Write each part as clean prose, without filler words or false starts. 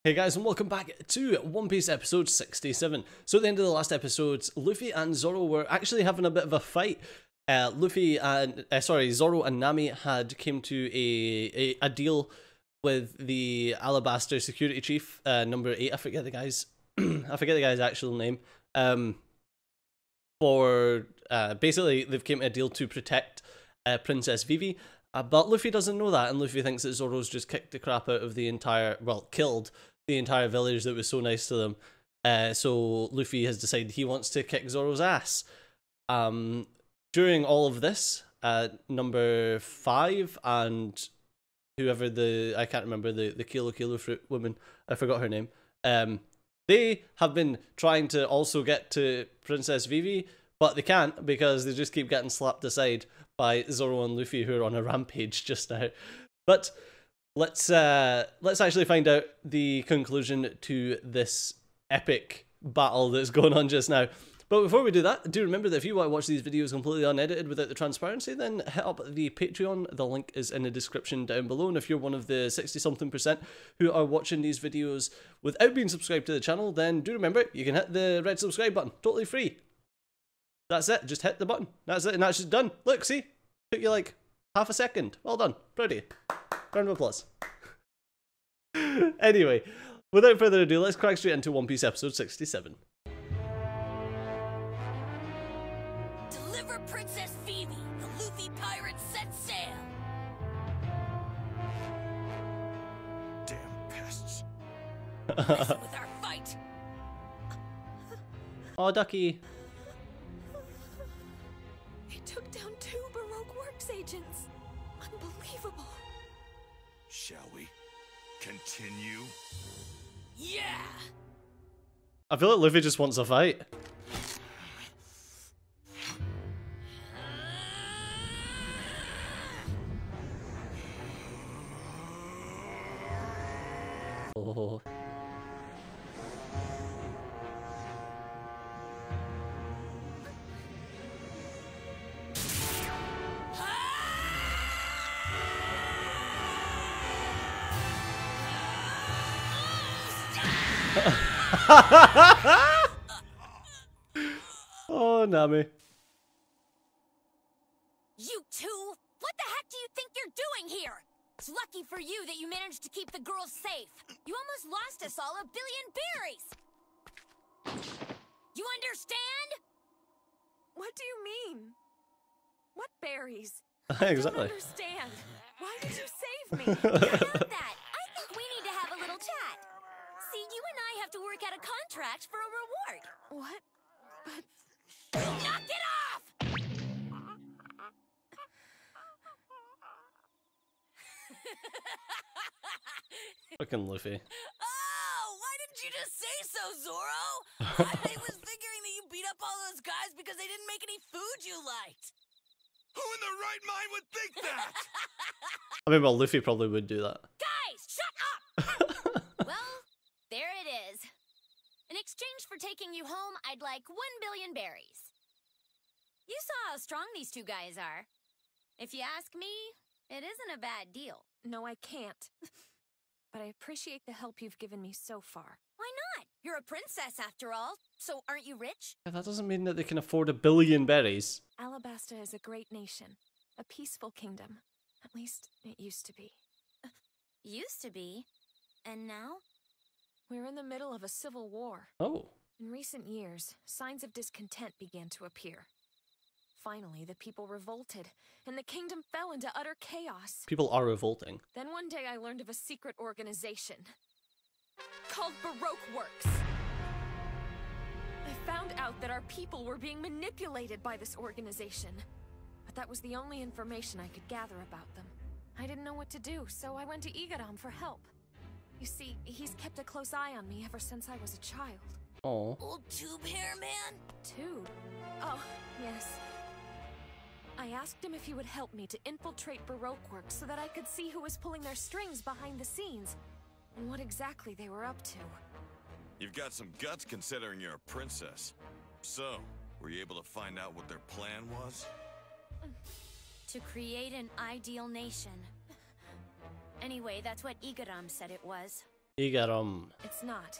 Hey guys, and welcome back to One Piece episode 67. So at the end of the last episode, Luffy and Zoro were actually having a bit of a fight. Zoro and Nami had came to a deal with the Alabaster security chief, number 8. I forget the guy's actual name. Basically they've came to a deal to protect Princess Vivi. But Luffy doesn't know that, and Luffy thinks that Zoro's just kicked the crap out of killed the entire village that was so nice to them. So Luffy has decided he wants to kick Zoro's ass. During all of this, number 5 and whoever I can't remember, the Kilo fruit woman, I forgot her name. They have been trying to also get to Princess Vivi, but they can't because they just keep getting slapped aside by Zoro and Luffy, who are on a rampage just now. But let's actually find out the conclusion to this epic battle that's going on just now. But before we do that, do remember that if you want to watch these videos completely unedited without the transparency, then hit up the Patreon. The link is in the description down below. And if you're one of the 60-something% who are watching these videos without being subscribed to the channel, then do remember you can hit the red subscribe button, totally free. That's it, just hit the button. That's it, and that's just done. Look, see? Took you like half a second. Well done. Proud of you. Round of applause. Anyway, without further ado, let's crack straight into One Piece episode 67. Deliver Princess Vivi. The Luffy pirates set sail. Damn pests. Messing with our fight. Oh, Ducky. It took down 2 Baroque Works agents. Unbelievable. Shall we continue? Yeah. I feel like Luffy just wants a fight. Oh. Oh, Nami. You two? What the heck do you think you're doing here? It's lucky for you that you managed to keep the girls safe. You almost lost us all 1 billion berries. You understand? What do you mean? What berries? Exactly. I don't understand. Why did you save me? About that, I think we need to have a little chat. See, you and I have to work out a contract for a reward. What? But Knock it off! Fucking Luffy. Oh, why didn't you just say so, Zoro? I was figuring that you beat up all those guys because they didn't make any food you liked. Who in their right mind would think that? I mean, well, Luffy probably would do that. Guys, shut up! Well, there it is. In exchange for taking you home, I'd like 1 billion berries. You saw how strong these 2 guys are. If you ask me, it isn't a bad deal. no, I can't. But I appreciate the help you've given me so far. Why not? You're a princess after all, so aren't you rich? Yeah, that doesn't mean that they can afford 1 billion berries. Alabasta is a great nation, a peaceful kingdom. At least it used to be. Used to be. And now? We're in the middle of a civil war. Oh. In recent years, signs of discontent began to appear. Finally, the people revolted, and the kingdom fell into utter chaos. People are revolting. Then one day I learned of a secret organization called Baroque Works. I found out that our people were being manipulated by this organization. But that was the only information I could gather about them. I didn't know what to do, so I went to Eiichiro for help. You see, he's kept a close eye on me ever since I was a child. Oh. Old tube hair man? Dude? Oh, yes. I asked him if he would help me to infiltrate Baroque Works so that I could see who was pulling their strings behind the scenes, and what exactly they were up to. You've got some guts considering you're a princess. So, were you able to find out what their plan was? To create an ideal nation. Anyway, that's what Eiichiro said it was. It's not.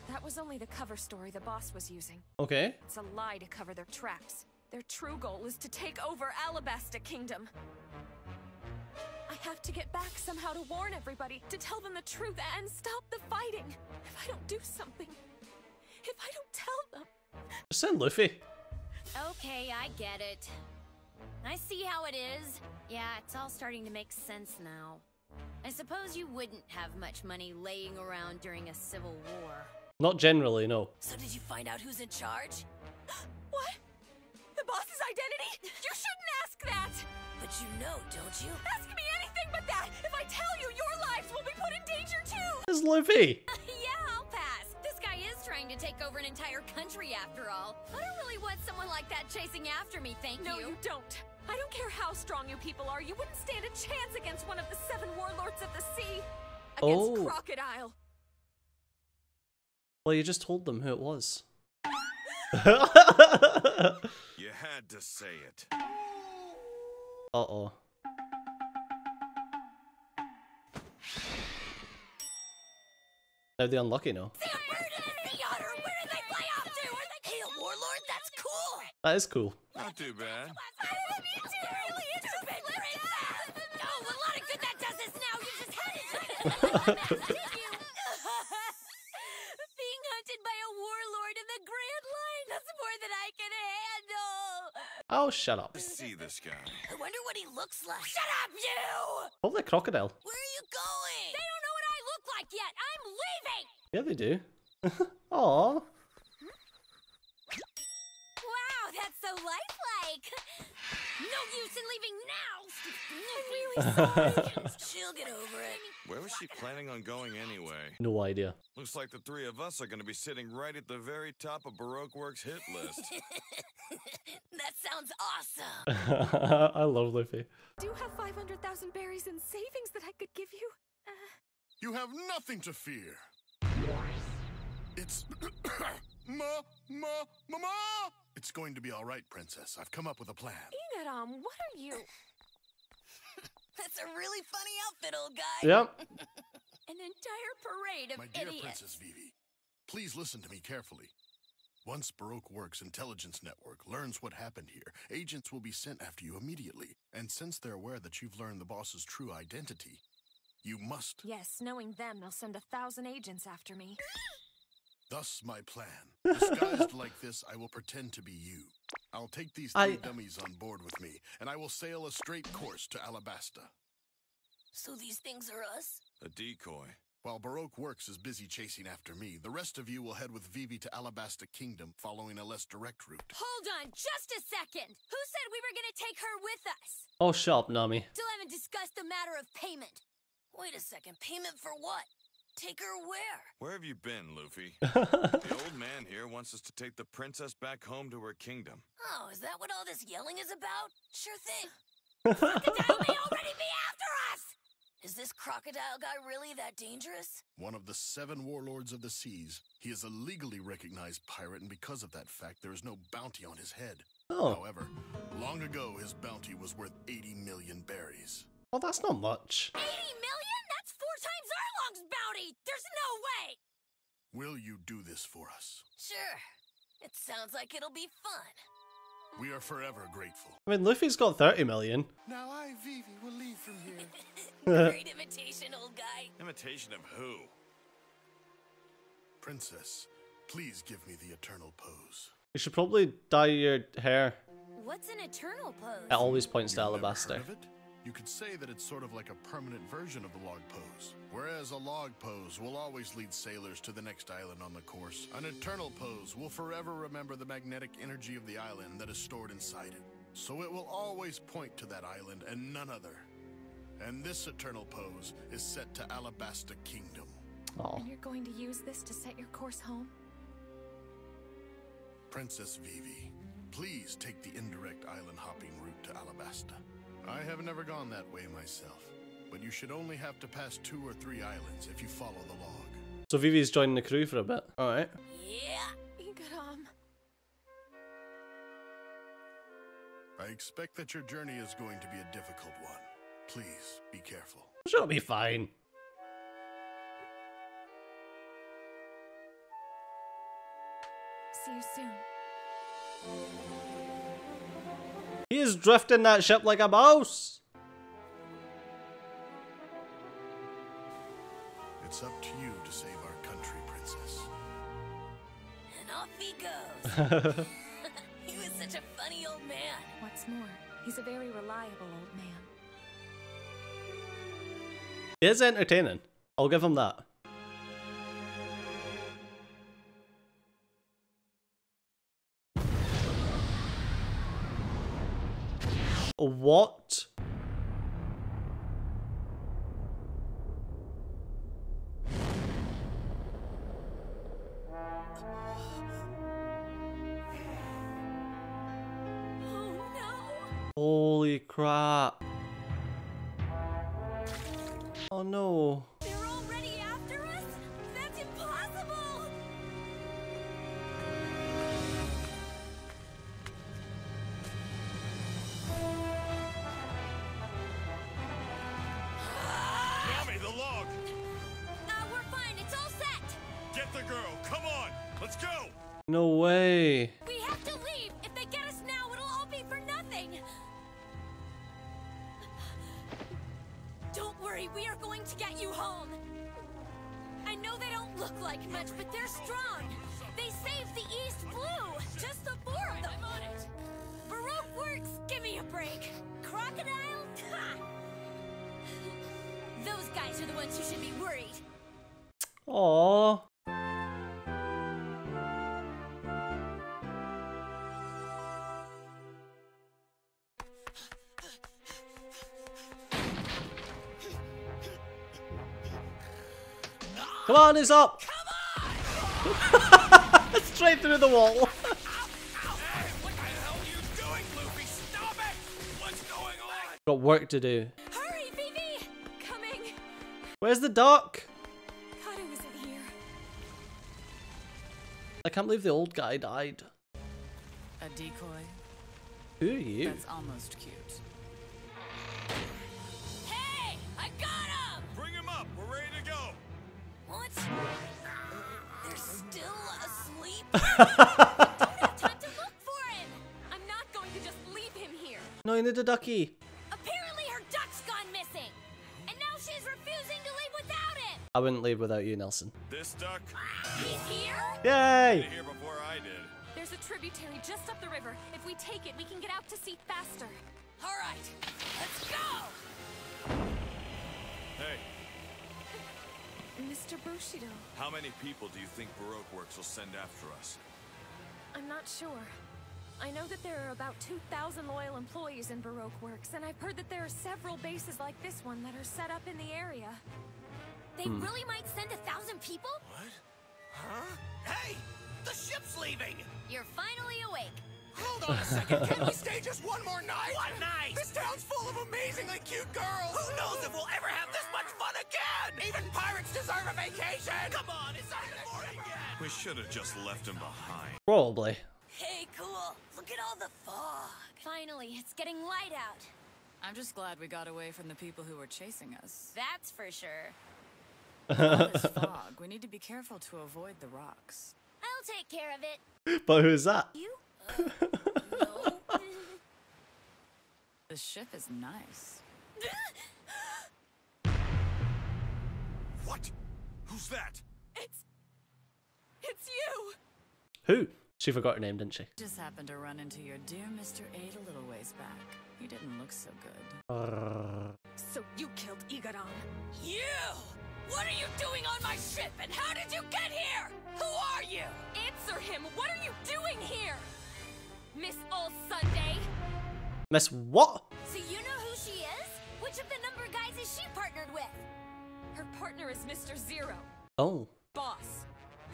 That was only the cover story the boss was using. Okay. It's a lie to cover their tracks. Their true goal is to take over Alabasta Kingdom. I have to get back somehow to warn everybody, to tell them the truth and stop the fighting. If I don't do something, if I don't tell them... Just send Luffy. Okay, I get it. I see how it is. Yeah, it's all starting to make sense now. I suppose you wouldn't have much money laying around during a civil war. Not generally, no. So did you find out who's in charge? What? The boss's identity? You shouldn't ask that! But you know, don't you? Ask me anything but that! If I tell you, your lives will be put in danger too! It's Luffy! Yeah, I'll pass. This guy is trying to take over an entire country after all. I don't really want someone like that chasing after me, thank you. No, you don't. I don't care how strong you people are, you wouldn't stand a chance against one of the 7 warlords of the sea. Against Crocodile. Well, you just told them who it was. You had to say it. Uh-oh. Now they're unlucky now. The otter, where did they fly off to? Hey, a warlord? That's cool. That is cool. Not too bad. Oh, a lot of good that does us now. You just had it. Being hunted by a warlord in the Grand Line, that's more than I can handle. Oh, shut up. See this guy. I wonder what he looks like. Shut up, you! Probably a crocodile. Where are you going? They don't know what I look like yet. I'm leaving. Yeah, they do. Aww. Wow, that's so lifelike. No use in leaving now. I'm really sorry. She'll get over it. Where was she planning on going anyway? No idea. Looks like the 3 of us are going to be sitting right at the very top of Baroque Works' hit list. That sounds awesome. I love Luffy. Do you have 500,000 berries in savings that I could give you? You have nothing to fear. It's... Ma! It's going to be all right, Princess. I've come up with a plan. Igaram, what are you? That's a really funny outfit, old guy. Yep. An entire parade of My dear idiots. Princess Vivi, please listen to me carefully. Once Baroque Works' intelligence network learns what happened here, agents will be sent after you immediately. And since they're aware that you've learned the boss's true identity, you must... Yes, knowing them, they'll send 1,000 agents after me. Thus my plan. Disguised like this, I will pretend to be you. I'll take these 3 dummies on board with me, and I will sail a straight course to Alabasta. So these things are us? A decoy. While Baroque Works is busy chasing after me, the rest of you will head with Vivi to Alabasta Kingdom, following a less direct route. Hold on, just a second. Who said we were gonna take her with us? Oh, shut up, Nami. Still haven't discussed the matter of payment. Wait a second, payment for what? Take her where? Where have you been, Luffy? The old man here wants us to take the princess back home to her kingdom. Oh, is that what all this yelling is about? Sure thing. Crocodile may already be after us! Is this crocodile guy really that dangerous? One of the 7 warlords of the seas. He is a legally recognized pirate, and because of that fact, there is no bounty on his head. Oh. However, long ago, his bounty was worth 80 million berries. Well, that's not much. 80 million? That's 4 times Arlong's bounty! There's no way! Will you do this for us? Sure. It sounds like it'll be fun. We are forever grateful. I mean, Luffy's got 30 million. Now I, Vivi, will leave from here. Great imitation, old guy. Imitation of who? Princess, please give me the eternal pose. You should probably dye your hair. What's an eternal pose? It always points to You've never Alabasta. heard of it? You could say that it's sort of like a permanent version of the log pose. Whereas a log pose will always lead sailors to the next island on the course, an eternal pose will forever remember the magnetic energy of the island that is stored inside it. So it will always point to that island and none other. And this eternal pose is set to Alabasta Kingdom. Oh. And you're going to use this to set your course home? Princess Vivi, please take the indirect island hopping route to Alabasta. I have never gone that way myself, but you should only have to pass 2 or 3 islands if you follow the log. So Vivi's joining the crew for a bit. Alright. Yeah. Igaram. I expect that your journey is going to be a difficult one. Please, be careful. She'll be fine. See you soon. He is drifting that ship like a mouse. It's up to you to save our country, princess. And off he goes. He was such a funny old man. What's more, he's a very reliable old man. He is entertaining. I'll give him that. What? Oh no! Holy crap. Oh no. They're already after us? That's impossible! Nami, the log! We're fine. It's all set. Get the girl, come on! Let's go! No way. We have to leave. If they get us now, it'll all be for nothing. Don't worry, we are going to get you home. I know they don't look like much, but they're strong. They saved the East Blue. Just the 4 of them. I'm on it. Baroque Works, give me a break. Crocodile? Ha! Those guys are the ones who should be worried. Aww. Come on, it's up! Straight through the wall. Hey, what the hell are you doing, Luffy? Stop it! What's going on? Got work to do. Hurry, Vivi! Coming! Where's the duck? Kado isn't here. I can't believe the old guy died. A decoy? Who are you? That's almost cute. Hey! I got him! Bring him up, we're ready to go! What? They're still asleep? I don't have time to look for him! I'm not going to just leave him here. No, you need a ducky. Apparently her duck's gone missing! And now she's refusing to leave without him! I wouldn't leave without you, Nelson. This duck, He's here? Yay! here before I did. There's a tributary just up the river. If we take it, we can get out to sea faster. Alright, let's go! Hey, Mr. Bushido, how many people do you think Baroque Works will send after us? I'm not sure. I know that there are about 2,000 loyal employees in Baroque Works, and I've heard that there are several bases like this one that are set up in the area. They really might send 1,000 people? What? Huh? Hey! The ship's leaving! You're finally awake. Hold on a second, can we stay just one more night? One night? This town's full of amazingly cute girls! Who knows if we'll ever have this much fun again? Even pirates deserve a vacation! Come on, it's not gonna work again! We should have just left him behind. Probably. Hey, cool. Look at all the fog. Finally, it's getting light out. I'm just glad we got away from the people who were chasing us. That's for sure. All this fog, we need to be careful to avoid the rocks. I'll take care of it. But who's that? You? No. The ship is nice. What? Who's that? It's you! Who? She forgot her name, didn't she? Just happened to run into your dear Mr. 8 a little ways back. He didn't look so good. So you killed Igaram. You! What are you doing on my ship, and how did you get here? Who are you? Answer him! What are you doing here? Miss All Sunday? Miss what? So you know who she is? Which of the number guys is she partnered with? Her partner is Mr. Zero. Oh. Boss.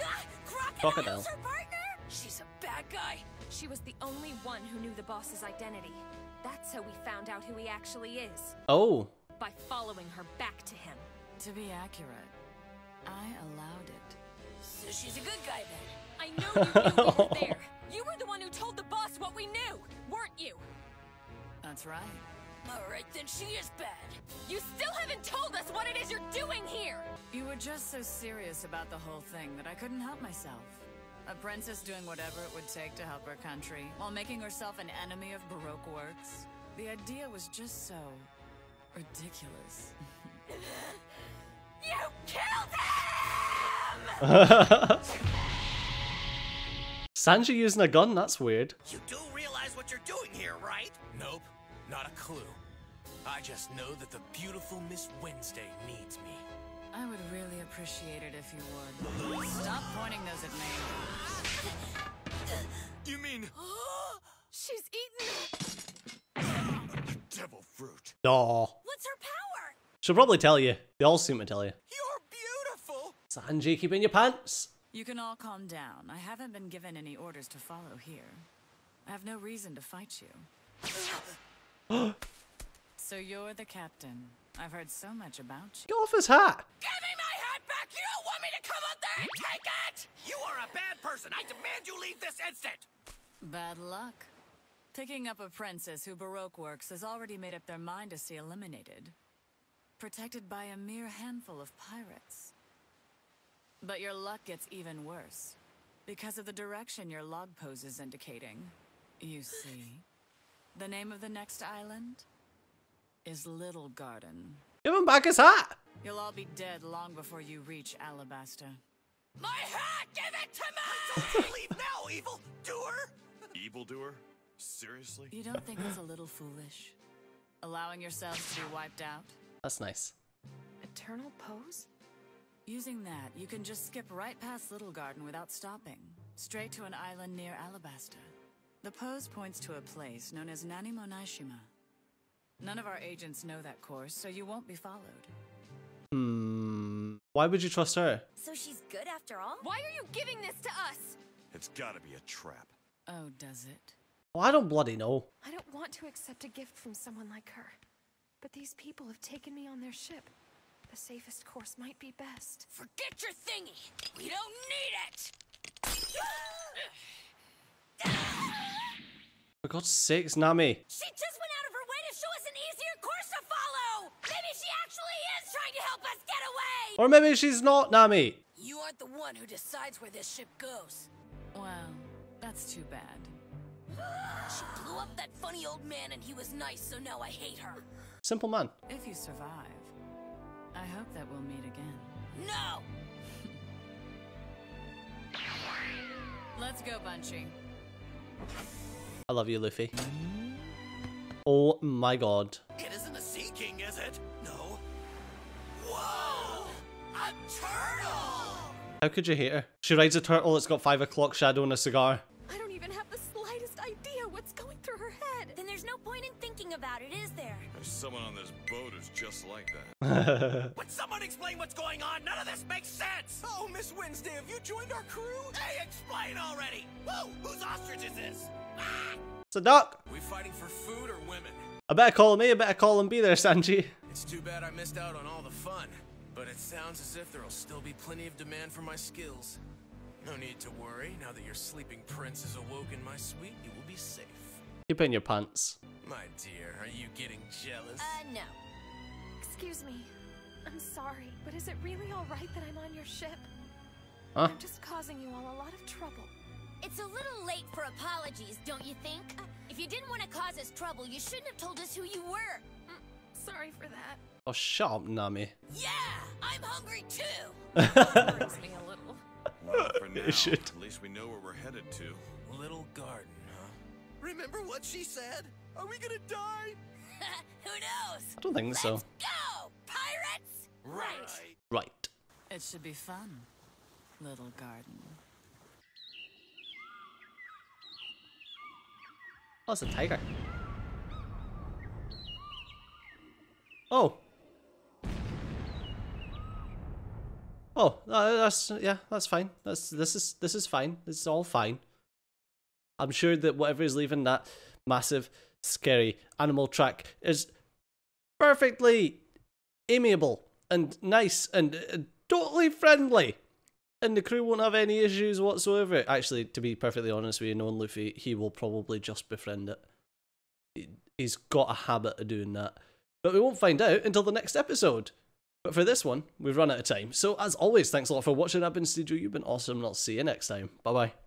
Ah, Crocodile. Crocodile's her partner? She's a bad guy. She was the only one who knew the boss's identity. That's how we found out who he actually is. Oh. By following her back to him. To be accurate, I allowed it. So she's a good guy then. I know you knew we were there. You were the one who told the boss what we knew, weren't you? That's right. Alright, then she is bad. You still haven't told us what it is you're doing here! You were just so serious about the whole thing that I couldn't help myself. A princess doing whatever it would take to help her country, while making herself an enemy of Baroque works. The idea was just so ridiculous. You killed him! Sanji using a gun? That's weird. You do realize what you're doing here, right? Nope, not a clue. I just know that the beautiful Miss Wednesday needs me. I would really appreciate it if you would. Stop pointing those at me. You mean... She's eaten. devil fruit. No. What's her power? She'll probably tell you. They all seem to tell you. You're beautiful! Sanji, keep in your pants. You can all calm down. I haven't been given any orders to follow here. I have no reason to fight you. So you're the captain. I've heard so much about you. Get off his hat. Give me my hat back! You don't want me to come up there and take it! You are a bad person! I demand you leave this instant! Bad luck. Picking up a princess who Baroque works has already made up their mind to see eliminated. Protected by a mere handful of pirates. But your luck gets even worse. Because of the direction your log pose is indicating. You see, the name of the next island is Little Garden. Give him back his hat. You'll all be dead long before you reach Alabasta. My hat! Give it to me! I told you to leave now, evil doer! Evildoer? Seriously? You don't think it's a little foolish? Allowing yourselves to be wiped out? That's nice. Eternal pose? Using that, you can just skip right past Little Garden without stopping. Straight to an island near Alabasta. The pose points to a place known as Nanimonashima. None of our agents know that course, so you won't be followed. Why would you trust her? So she's good after all? Why are you giving this to us? It's gotta be a trap. Oh, does it? Well, I don't bloody know. I don't want to accept a gift from someone like her. But these people have taken me on their ship. The safest course might be best. Forget your thingy! We don't need it! For God's sakes, Nami. She just went out of her way to show us an easier course to follow! Maybe she actually is trying to help us get away! Or maybe she's not, Nami. You aren't the one who decides where this ship goes. Well, that's too bad. She blew up that funny old man and he was nice, so now I hate her. Simple man. If you survive, I hope that we'll meet again. No! Let's go, Bunchy. I love you, Luffy. Oh my God. It isn't a Sea King, is it? No. Whoa! A turtle! How could you hate her? She rides a turtle that's got 5 o'clock shadow and a cigar. I don't even have the slightest idea what's going through her head. Then there's no point in thinking about it, is there? There's someone on this boat who's just like that. Would someone explain what's going on? None of this makes sense! Oh, Miss Wednesday, have you joined our crew? Hey, explain already! Whoa, whose ostrich is this? Ah! It's a duck. We fighting for food or women? I better call him A, I better call him B there, Sanji. It's too bad I missed out on all the fun, but it sounds as if there'll still be plenty of demand for my skills. No need to worry, now that your sleeping prince is awoke in my suite, you will be safe. Keep in your pants. My dear, are you getting jealous? No. Excuse me. I'm sorry, but is it really all right that I'm on your ship? Huh? I'm just causing you all a lot of trouble. It's a little late for apologies, don't you think? If you didn't want to cause us trouble, you shouldn't have told us who you were. Sorry for that. Oh, shut up, Nami. Yeah, I'm hungry too. Worries me a little. Well, for now, It should. at least we know where we're headed to. Little garden, huh? Remember what she said? Are we gonna die? Who knows? I don't think so. Let's go, pirates! Right. It should be fun, Little Garden. Oh, it's a tiger. Oh. Oh, that's yeah, that's fine. This is fine. This is all fine. I'm sure that whatever is leaving that massive, scary animal track is perfectly amiable and nice and totally friendly. And the crew won't have any issues whatsoever. Actually, to be perfectly honest with you, knowing Luffy, he will probably just befriend it. He's got a habit of doing that. But we won't find out until the next episode. But for this one, we've run out of time. So as always, thanks a lot for watching. I've been Studio, you've been awesome, and I'll see you next time. Bye bye.